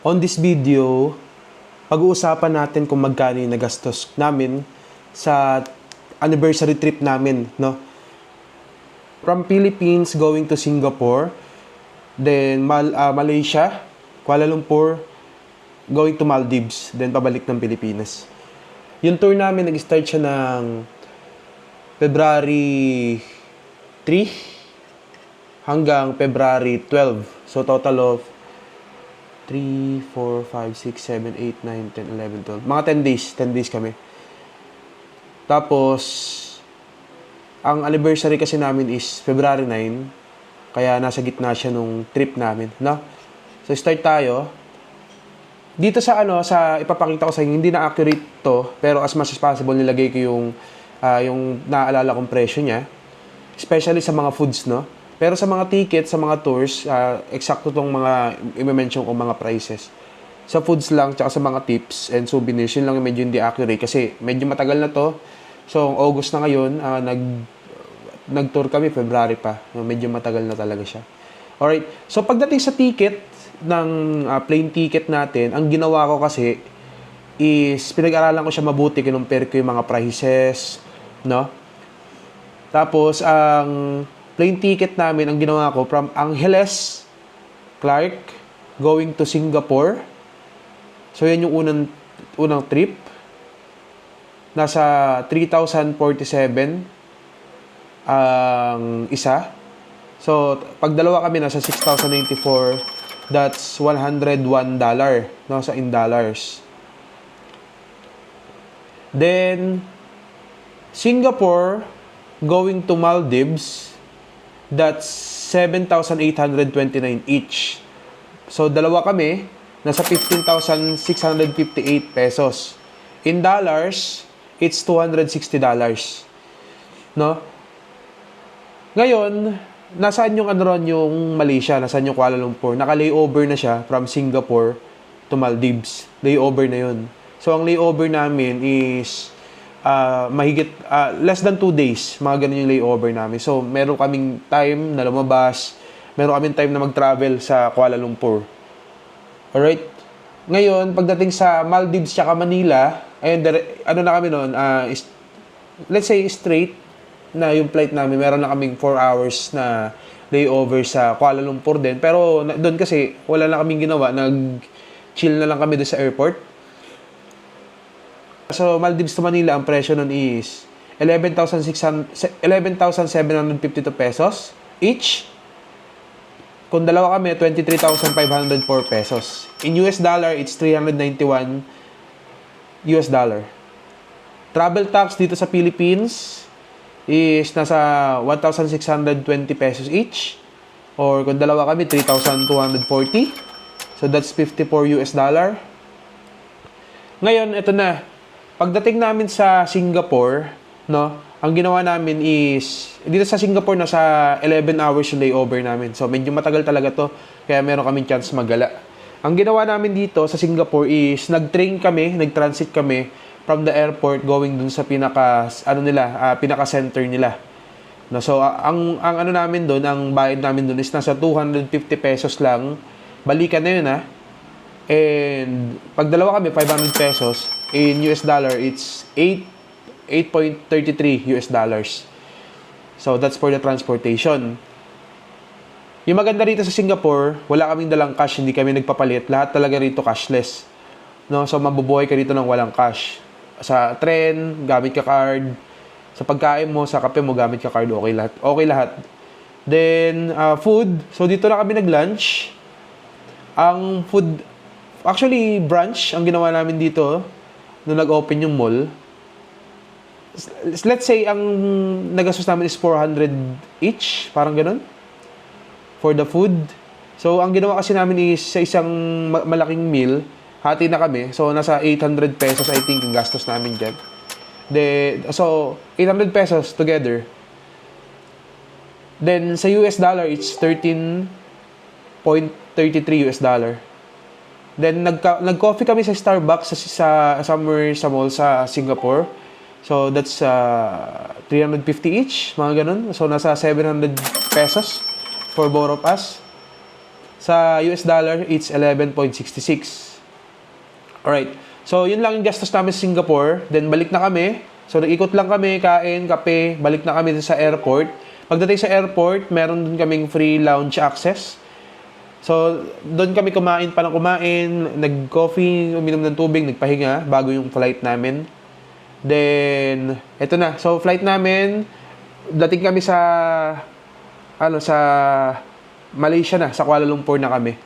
On this video, pag-uusapan natin kung magkano yung nagastos namin sa anniversary trip namin, no? From Philippines going to Singapore, then Malaysia, Kuala Lumpur, going to Maldives, then pabalik ng Pilipinas. Yung tour namin, nag-start siya ng February 3 hanggang February 12. So, total of 3, 4, 5, 6, 7, 8, 9, 10, 11, 12. Mga 10 days. 10 days kami. Tapos, ang anniversary kasi namin is February 9. Kaya nasa gitna siya nung trip namin. No? So, start tayo. Dito sa ipapakita ko sa inyo, hindi na accurate to. Pero as much as possible, nilagay ko yung naaalala kong presyo niya. Especially sa mga foods, no? Pero sa mga tickets, sa mga tours, eksakto tong mga i-mention ko mga prices. Sa foods lang, tsaka sa mga tips and souvenirs, yun lang yung medyo hindi accurate kasi medyo matagal na to. So, August na ngayon, nag-tour kami, February pa. Medyo matagal na talaga siya. Alright, so pagdating sa ticket, ng plane ticket natin, ang ginawa ko kasi is pinag-aralan ko siya mabuti, kinumpare ko yung mga prices, no? Tapos, ang plane ticket namin, ang ginawa ko, from Angeles, Clark, going to Singapore. So, yan yung unang trip. Nasa 3,047 ang isa. So, pag dalawa kami, nasa 6,094. That's $101, no, sa in dollars. Then, Singapore, going to Maldives, that's 7,829 each. So, dalawa kami, nasa 15,658 pesos. In dollars, it's $260. No? Ngayon, nasaan yung yung Malaysia? Nasaan yung Kuala Lumpur? Naka-layover na siya from Singapore to Maldives. Layover na yun. So, ang layover namin is mahigit, less than 2 days. Mga ganun yung layover namin. So, meron kaming time na lumabas. Meron kaming time na mag-travel sa Kuala Lumpur. Alright? Ngayon, pagdating sa Maldives tsaka Manila, ayun, na kami noon, let's say straight na yung flight namin, meron na kaming 4 hours na layover sa Kuala Lumpur din. Pero doon kasi wala na kaming ginawa, nag-chill na lang kami doon sa airport. So Maldives to Manila, ang presyo nun is 11,752 pesos each. Kung dalawa kami, 23,504 pesos. In US dollar, it's 391 US dollar. Travel tax dito sa Philippines is nasa 1,620 pesos each. Or kung dalawa kami, 3,240. So that's 54 US dollar. Ngayon, ito na. Pagdating namin sa Singapore, no, ang ginawa namin is, dito sa Singapore, nasa 11 hours yung layover namin. So medyo matagal talaga to. Kaya meron kaming chance magala. Ang ginawa namin dito sa Singapore is, nag-transit kami from the airport going dun sa pinaka-center nila. No, so, ang namin doon, ang bayad namin doon is nasa 250 pesos lang. Balikan na yun, ha. And, pag dalawa kami, 500 pesos. In US dollar, it's 8.33 US dollars. So, that's for the transportation. Yung maganda rito sa Singapore, wala kaming dalang cash, hindi kami nagpapalit. Lahat talaga rito cashless. No, so, mabubuhay ka rito ng walang cash. Sa tren, gamit ka card. Sa pagkain mo, sa kape mo, gamit ka card. Okay lahat. Okay lahat. Then, food. So, dito na kami nag-lunch. Ang food, actually, brunch ang ginawa namin dito nung nag-open yung mall. Let's say, ang nagastos namin is 400 each. Parang ganun. For the food. So, ang ginawa kasi namin is sa isang malaking meal, hati na kami. So, nasa 800 pesos, I think, yung gastos namin dyan. So, 800 pesos together. Then, sa US dollar, it's 13.33 US dollar. Then, nag-coffee kami sa Starbucks somewhere sa mall sa Singapore. So, that's 350 each, mga ganun. So, nasa 700 pesos for both of us. Sa US dollar, it's 11.66. Alright. So, yun lang yung gastos namin sa Singapore. Then, balik na kami. So, nag-ikot lang kami, kain, kape. Balik na kami sa airport. Pagdating sa airport, meron dun kaming free lounge access. So, doon kami kumain, nag-coffee, uminom ng tubig, nagpahinga bago yung flight namin. Then, eto na. So, flight namin, dating kami sa Malaysia na, sa Kuala Lumpur na kami.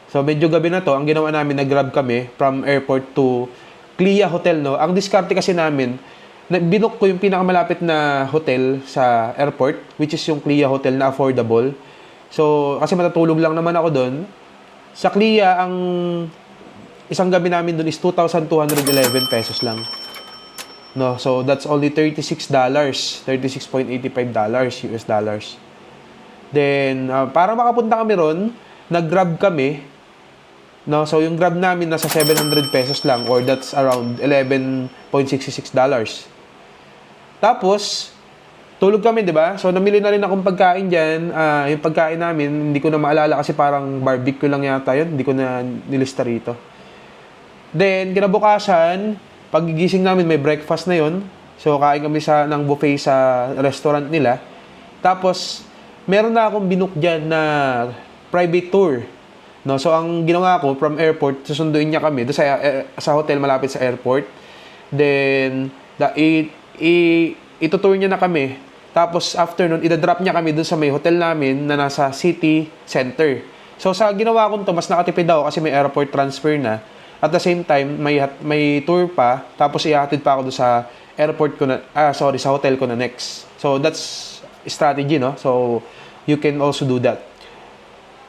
So, medyo gabi na to. Ang ginawa namin, nag-grab kami from airport to Clia Hotel, no? Ang diskarte kasi namin, binook ko yung pinakamalapit na hotel sa airport, which is yung Clia Hotel na affordable. So, kasi matatulog lang naman ako doon. Sa Clia, ang isang gabi namin doon is 2,211 pesos lang. No, so that's only $36, $36.85 US dollars. Then, para makapunta kami ron, nag-grab kami. No, so yung grab namin nasa 700 pesos lang, or that's around $11.66. Tapos, tulog kami, di ba? So, namili na rin akong pagkain dyan. Yung pagkain namin, hindi ko na maalala kasi parang barbecue lang yata yun. Hindi ko na nilista rito. Then, kinabukasan, pagigising namin, may breakfast na yon. So, kain kami ng buffet sa restaurant nila. Tapos, meron na akong binook dyan na private tour. No? So, ang ginawa ko, from airport, susunduin niya kami doon sa hotel malapit sa airport. Then, itutour niya na kami. Tapos, after nun, idadrop niya kami doon sa may hotel namin na nasa city center. So, sa ginawa ko to, mas nakatipid ako kasi may airport transfer na. At the same time, may tour pa, tapos ihatid pa ako doon sa airport ko na, sa hotel ko na next. So, that's strategy, no? So, you can also do that.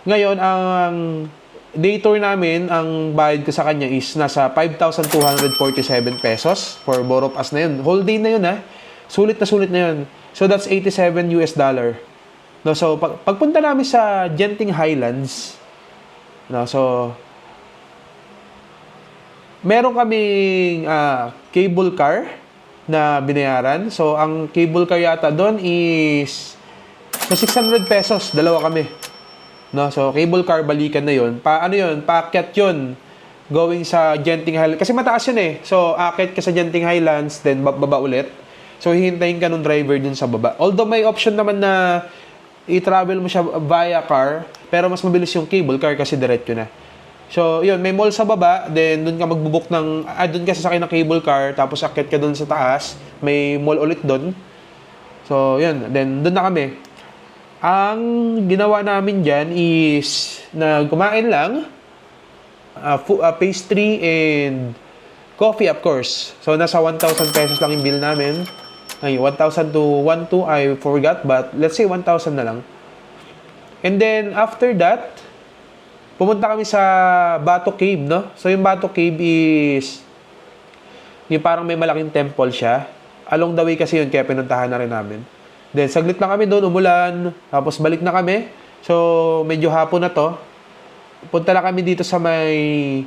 Ngayon, ang day tour namin, ang bayad ko sa kanya is nasa 5,247 pesos for both of us na yun. Whole day na yun, ha? Sulit na yun. So, that's 87 US dollar. No, so, pagpunta namin sa Genting Highlands, no, so, meron kaming cable car na binayaran. So, ang cable car yata doon is sa 600 pesos, dalawa kami. No, so, cable car, balikan na yun. Paakyat yun. Going sa Genting Highlands. Kasi mataas yun eh. So, akyat ka sa Genting Highlands, then baba ulit. So, hihintayin ka ng driver dun sa baba. Although, may option naman na i-travel mo siya via car, pero mas mabilis yung cable car kasi diretso na. So, yun, may mall sa baba, then doon ka magbubuk doon ka sasakay ng cable car, tapos akyat ka doon sa taas, may mall ulit doon. So, yun, then doon na kami. Ang ginawa namin dyan is kumain lang, pastry and coffee, of course. So, nasa 1,000 pesos lang yung bill namin. Ay, 1,000 to 1,200, I forgot, but let's say 1,000 na lang. And then, after that, pumunta kami sa Bato Cave, no? So, yung Bato Cave is yung parang may malaking temple siya. Along the way kasi yun, kaya pinuntahan na rin namin. Then, saglit lang kami doon, umulan. Tapos, balik na kami. So, medyo hapon na to. Punta na kami dito sa may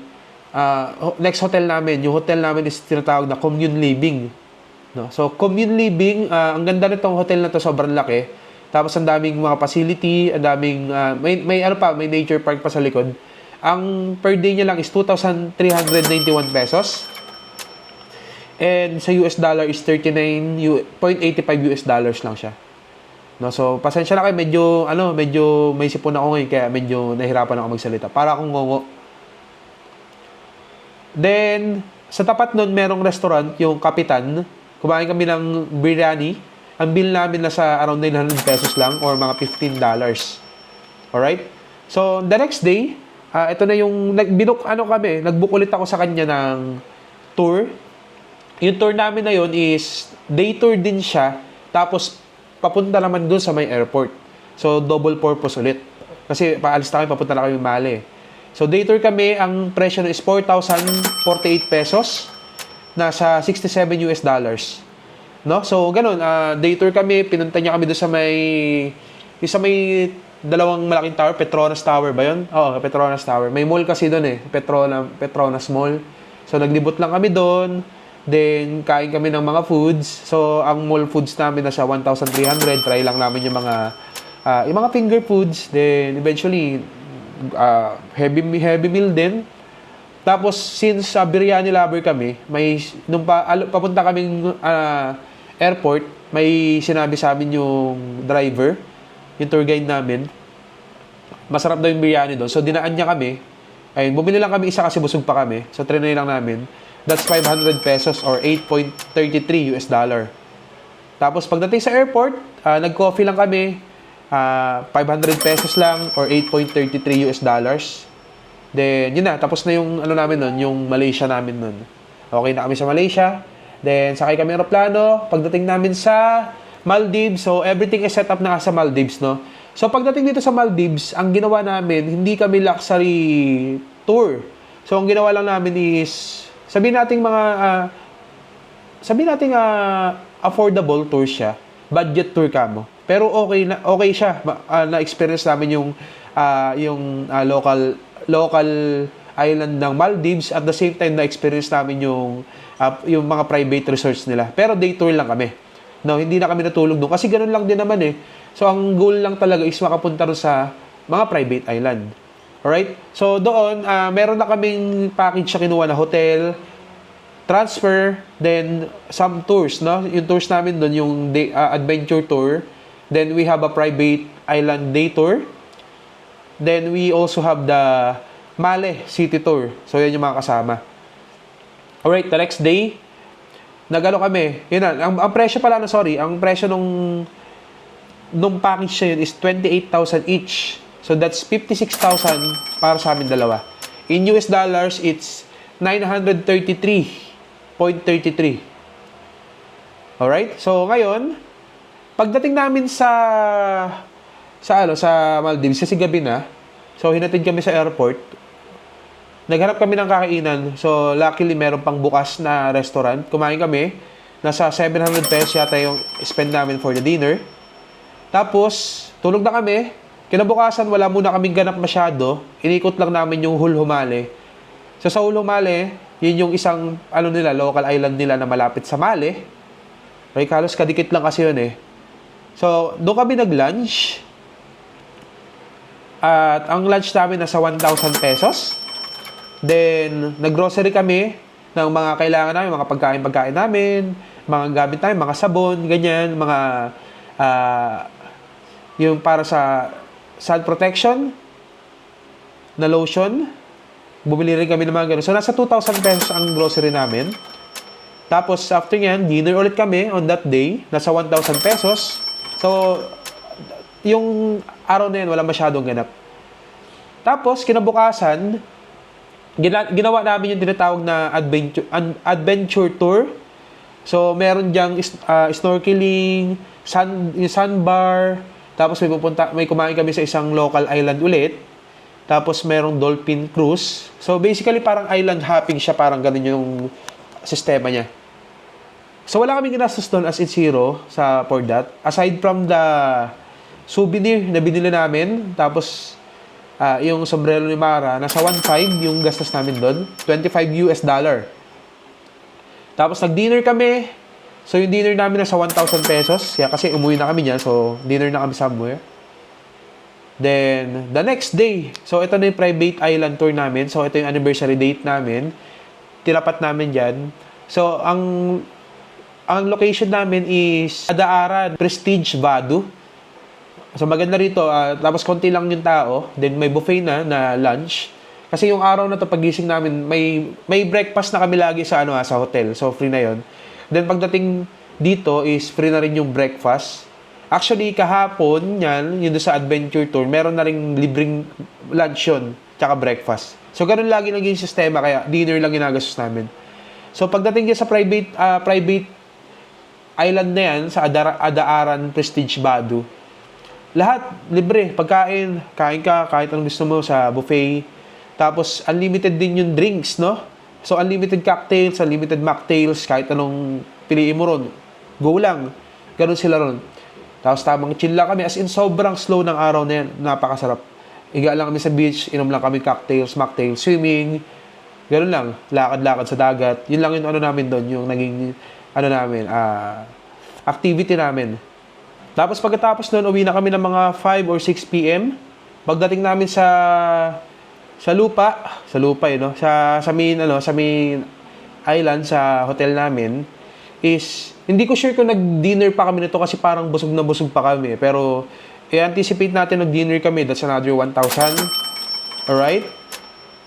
next hotel namin. Yung hotel namin is tinatawag na Commune Living. No? So, Commune Living, ang ganda nitong hotel na to, sobrang laki. Tapos ang daming mga facility, ang daming may nature park pa sa likod. Ang per day niya lang is 2,391 pesos. And sa US dollar is 39.85 US dollars lang siya. No, so pasensya na kayo, medyo may sipon ako ngayon kaya medyo nahirapan ako magsalita. Para akong ngongo. Then sa tapat nun merong restaurant, yung Kapitan. Kumain kami ng biryani. Ang bill namin nasa around 900 pesos lang or mga $15. Alright? So, the next day, ito na yung nag-book ulit ako sa kanya ng tour. Yung tour namin na yun is day tour din siya, tapos papunta naman dun sa may airport. So, double purpose ulit. Kasi paalis na kami, papunta na kami Mali. So, day tour kami, ang presyo is 4,048 pesos. Nasa 67 US dollars. No? So, ganun. Day tour kami. Pinunta niya kami doon sa may dalawang malaking tower. Petronas Tower ba yun? Oo, Petronas Tower. May mall kasi doon eh. Petronas Mall. So, naglibot lang kami doon. Then, kain kami ng mga foods. So, ang mall foods namin nasa 1,300. Try lang namin yung mga finger foods. Then, eventually, Heavy meal din. Tapos, since biryani lover kami, papunta kaming airport, may sinabi sa amin yung driver, yung tour guide namin, masarap daw yung biryani doon. So, dinaan niya kami. Ayun, bumili lang kami isa kasi busog pa kami. So, trinay lang namin. That's 500 pesos or 8.33 US dollar. Tapos, pagdating sa airport, nag-coffee lang kami. 500 pesos lang or 8.33 US dollars. Then, yun na. Tapos na yung, namin nun, yung Malaysia namin nun. Okay na kami sa Malaysia. Then, sakay kami ng aeroplano. Pagdating namin sa Maldives, so everything is set up na sa Maldives, no? So, pagdating dito sa Maldives, ang ginawa namin, hindi kami luxury tour. So, ang ginawa lang namin is, sabihin natin affordable tour siya. Budget tour ka mo. Pero okay siya. Na-experience namin yung local island ng Maldives, at the same time na-experience namin yung mga private resorts nila. Pero day tour lang kami. No, hindi na kami natulog doon kasi ganun lang din naman eh. So ang goal lang talaga is makapunta rin sa mga private island. Alright? So doon, meron na kaming package sa kinuha na hotel, transfer, then some tours, no? Yung tours namin doon, yung adventure tour. Then we have a private island day tour. Then we also have the Male City Tour. So yan yung mga kasama. Alright, the next day, nagano kami. Yun na, ang presyo pala, ang presyo nung package na yun is 28,000 each. So that's 56,000 para sa amin dalawa. In US dollars, it's 933.33. Alright? So ngayon, pagdating namin sa Maldives, kasi gabi na. So hinatid kami sa airport. Naghanap kami ng kakainan. So luckily meron pang bukas na restaurant. Kumain kami. Nasa 700 pesos yata yung spend namin for the dinner. Tapos tulog na kami. Kinabukasan wala muna kaming ganap masyado. Inikot lang namin yung Hulhumale. So sa Hulhumale, yun yung isang local island nila na malapit sa Male. Okay, halos kadikit lang kasi yun eh. So doon kami nag-lunch. At ang lunch namin nasa 1,000 pesos. Then, nag-grocery kami ng mga kailangan namin, mga pagkain namin, mga gamit namin, mga sabon, ganyan, mga yung para sa sun protection na lotion. Bumili rin kami ng mga ganun. So, nasa 2,000 pesos ang grocery namin. Tapos, after yan, dinner ulit kami on that day. Nasa 1,000 pesos. So, yung araw na yun, wala masyadong ganap. Tapos, kinabukasan, ginawa namin yung tinatawag na adventure tour. So, meron diyang snorkeling, sandbar, tapos may kumain kami sa isang local island ulit. Tapos, merong dolphin cruise. So, basically, parang island hopping siya, parang ganun yung sistema niya. So, wala kaming ginastos doon as in zero for that. Aside from the souvenir na binili namin, tapos yung sombrero ni Mara, nasa 1.5 yung gastos namin doon. 25 US dollar. Tapos nag-dinner kami. So yung dinner namin nasa 1,000 pesos. Yeah, kasi umuwi na kami niyan. So dinner na kami somewhere. Then the next day. So ito na yung private island tour namin. So ito yung anniversary date namin. Tinapat namin dyan. So ang location namin is Adaaran Prestige Vado. So maganda rito, tapos konti lang yung tao, then may buffet na lunch. Kasi yung araw na to pagising namin, may breakfast na kami lagi sa hotel. So free na yon. Then pagdating dito is free na rin yung breakfast. Actually kahapon yun sa adventure tour, meron na ring libreng lunch yun, tsaka breakfast. So ganun lagi naging sistema, kaya dinner lang ginagastos namin. So pagdating dyan sa private island na yan, sa Adaaran Prestige Vado, lahat, libre. Pagkain, kain ka, kahit anong gusto mo sa buffet. Tapos, unlimited din yung drinks, no? So, unlimited cocktails, unlimited mocktails, kahit anong piliin mo ron. Go lang. Ganun sila ron. Tapos, tamang chill lang kami. As in, sobrang slow ng araw na yan. Napakasarap. Iga lang kami sa beach, inom lang kami cocktails, mocktails, swimming. Ganun lang. Lakad-lakad sa dagat. Yun lang yung namin doon. Yung naging, activity namin. Tapos pagkatapos noon, uwi na kami ng mga 5 or 6 p.m. Pagdating namin sa lupa, no? Sa main island sa hotel namin is hindi ko sure kung nag-dinner pa kami nito kasi parang busog na busog pa kami. Pero i-anticipate natin nag-dinner kami. That's another 1,000. Alright?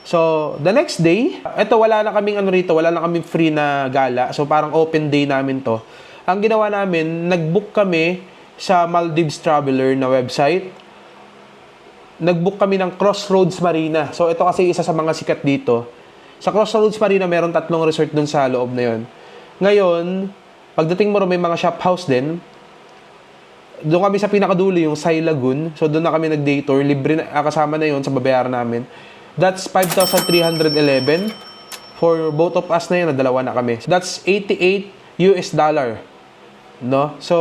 So, the next day, wala na kaming free na gala. So, parang open day namin to. Ang ginawa namin, nag-book kami sa Maldives Traveler na website. Nag-book kami ng Crossroads Marina. So, ito kasi isa sa mga sikat dito. Sa Crossroads Marina, meron 3 resort dun sa loob na yon. Ngayon, pagdating mo may mga shop house din. Doon kami sa pinakadulo, yung Sai Lagoon. So, doon na kami nag-day tour. Libre na, kasama na yon sa babayaran namin. That's 5,311. For both of us na yun, dalawa na kami. So, that's $88. No? So,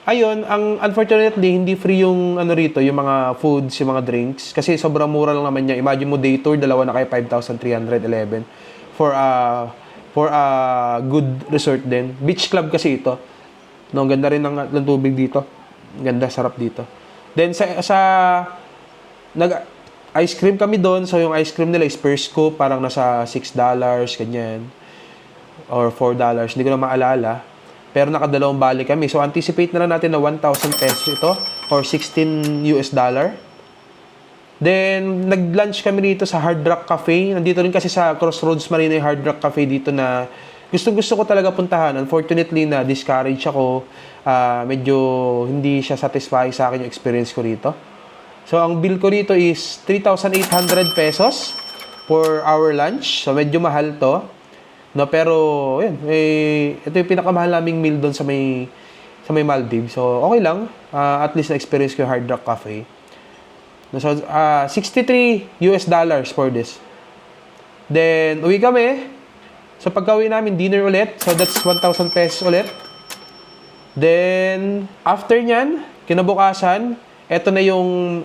ayun, unfortunately, hindi free yung rito, yung mga foods, yung mga drinks. Kasi sobrang mura lang naman niya. Imagine mo day tour, dalawa na kayo, 5,311 for a good resort din. Beach club kasi ito. No, ganda rin ng tubig dito. Ganda, sarap dito. Then nag-ice cream kami doon. So yung ice cream nila is per scoop, parang nasa $6, ganyan. Or $4, hindi ko na maalala. Pero nakadalawang balik kami. So, anticipate na lang natin na 1,000 pesos ito or $16. Then, nag-lunch kami dito sa Hard Rock Cafe. Nandito rin kasi sa Crossroads Marina yung Hard Rock Cafe dito na gusto ko talaga puntahan. Unfortunately, na-discourage ako. Medyo hindi siya satisfy sa akin yung experience ko rito. So, ang bill ko rito is 3,800 pesos for our lunch. So, medyo mahal to. No, pero yun, ito yung pinakamahal naming meal doon sa may Maldives. So, okay lang. At least na-experience ko yung Hard Rock Cafe. So, $63 for this. Then, uwi kami. So, pagka-uwi namin, dinner ulit. So, that's 1,000 pesos ulit. Then, after nyan, kinabukasan, ito na yung,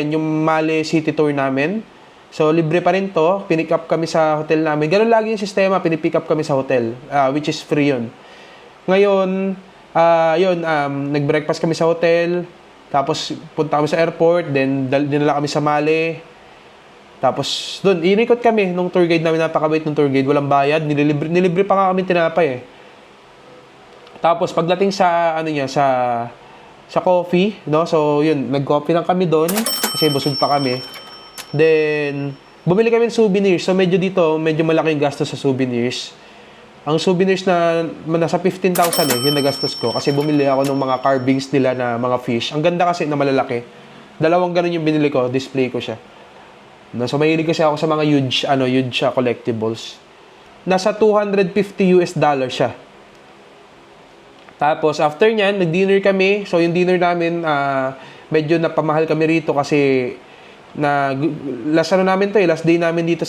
yung Male City Tour namin. So, libre pa rin to. Pinick up kami sa hotel namin. Ganun lagi yung sistema. Pinipick up kami sa hotel. Which is free yun. Ngayon, nag-breakfast kami sa hotel. Tapos, punta kami sa airport. Then, dinala kami sa Male. Tapos, doon, inikot kami nung tour guide namin. Napakabait nung tour guide. Walang bayad. Nilibre pa nga kami tinapay eh. Tapos, pagdating sa, sa coffee, no? So, yun, nag-coffee lang kami doon. Kasi busog pa kami. Then, bumili kami ng souvenirs. So, medyo malaki yung gastos sa souvenirs. Ang souvenirs na nasa 15,000 yung nagastos ko. Kasi bumili ako ng mga carvings nila na mga fish. Ang ganda kasi na malalaki. 2 ganun yung binili ko. Display ko siya. No, so, mahilig kasi ako sa mga huge collectibles. Nasa $250 siya. Tapos, after nyan, nag-dinner kami. So, yung dinner namin, medyo napamahal kami rito kasi last day namin dito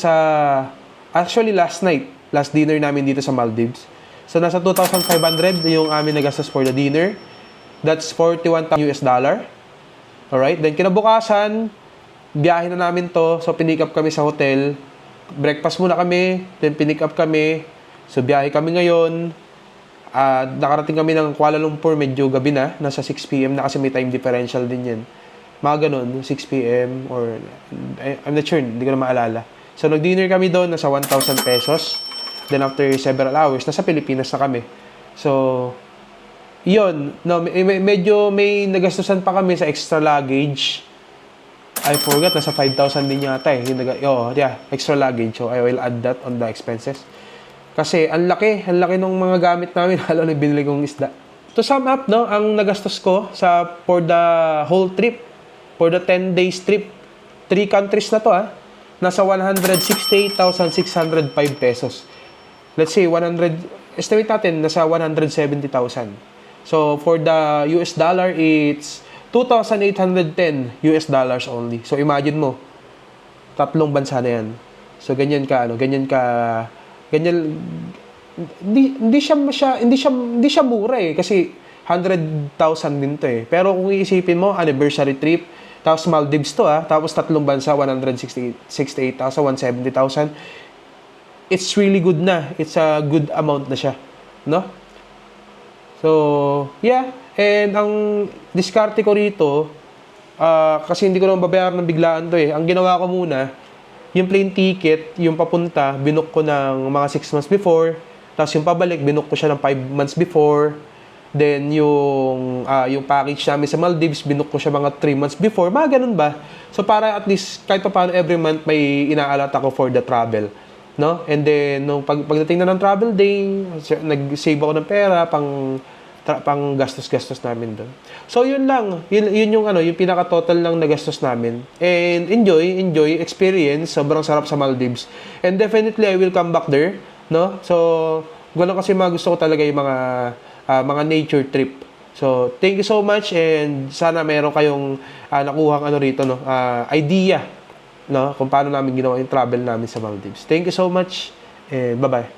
last dinner namin dito sa Maldives. So, nasa 2,500 yung amin nagastos for the dinner. That's $41. Alright? Then, kinabukasan, biyahe na namin to. So, pinick up kami sa hotel. Breakfast muna kami. Then, pinick up kami. So, biyahe kami ngayon. Nakarating kami ng Kuala Lumpur, medyo gabi na. Nasa 6 p.m. na kasi may time differential din yan. Mga ganun, 6 p.m. or I'm not sure, hindi ko na maalala. So, nag-dinner kami doon, nasa 1,000 pesos. Then, after several hours, nasa Pilipinas na kami. So, yun. No, medyo may nagastusan pa kami sa extra luggage. I forgot, nasa 5,000 din yata eh. Extra luggage. So, I will add that on the expenses. Kasi, ang laki ng mga gamit namin, lalo na binili kong isda. To sum up, no, ang nagastos ko for the whole trip, for the 10 days trip, 3 countries na to nasa 168,605 pesos. Let's say, estimate natin, nasa 170,000. So, for the US dollar, it's $2,810 only. So, imagine mo, 3 bansa na yan. So, ganyan, hindi siya mura eh, kasi 100,000 din to eh. Pero kung iisipin mo, anniversary trip, tapos Maldives to tapos 3 bansa, 168,000, 170,000. It's really good na. It's a good amount na siya. No? So, yeah. And ang diskarte ko rito, Kasi hindi ko naman babayaran ng biglaan to eh. Ang ginawa ko muna, yung plane ticket, yung papunta, binook ko ng mga 6 months before. Tapos yung pabalik, binook ko siya ng 5 months before. Then yung package namin sa Maldives, binook ko siya mga 3 months before. Mga ganun ba? So para at least kahit pa paano every month may inaalat ako for the travel. No? And then nung pagdating na ng travel day, nag-save ako ng pera pang gastos-gastos namin doon. So yun lang, yun yung yung pinaka-total lang na gastos namin. And enjoy experience, sobrang sarap sa Maldives. And definitely I will come back there, no? So ganoon kasi mga gusto ko talaga yung mga nature trip. So thank you so much and sana meron kayong nakuhang rito no, idea no kung paano namin ginawa yung travel namin sa Maldives. Thank you so much and bye-bye.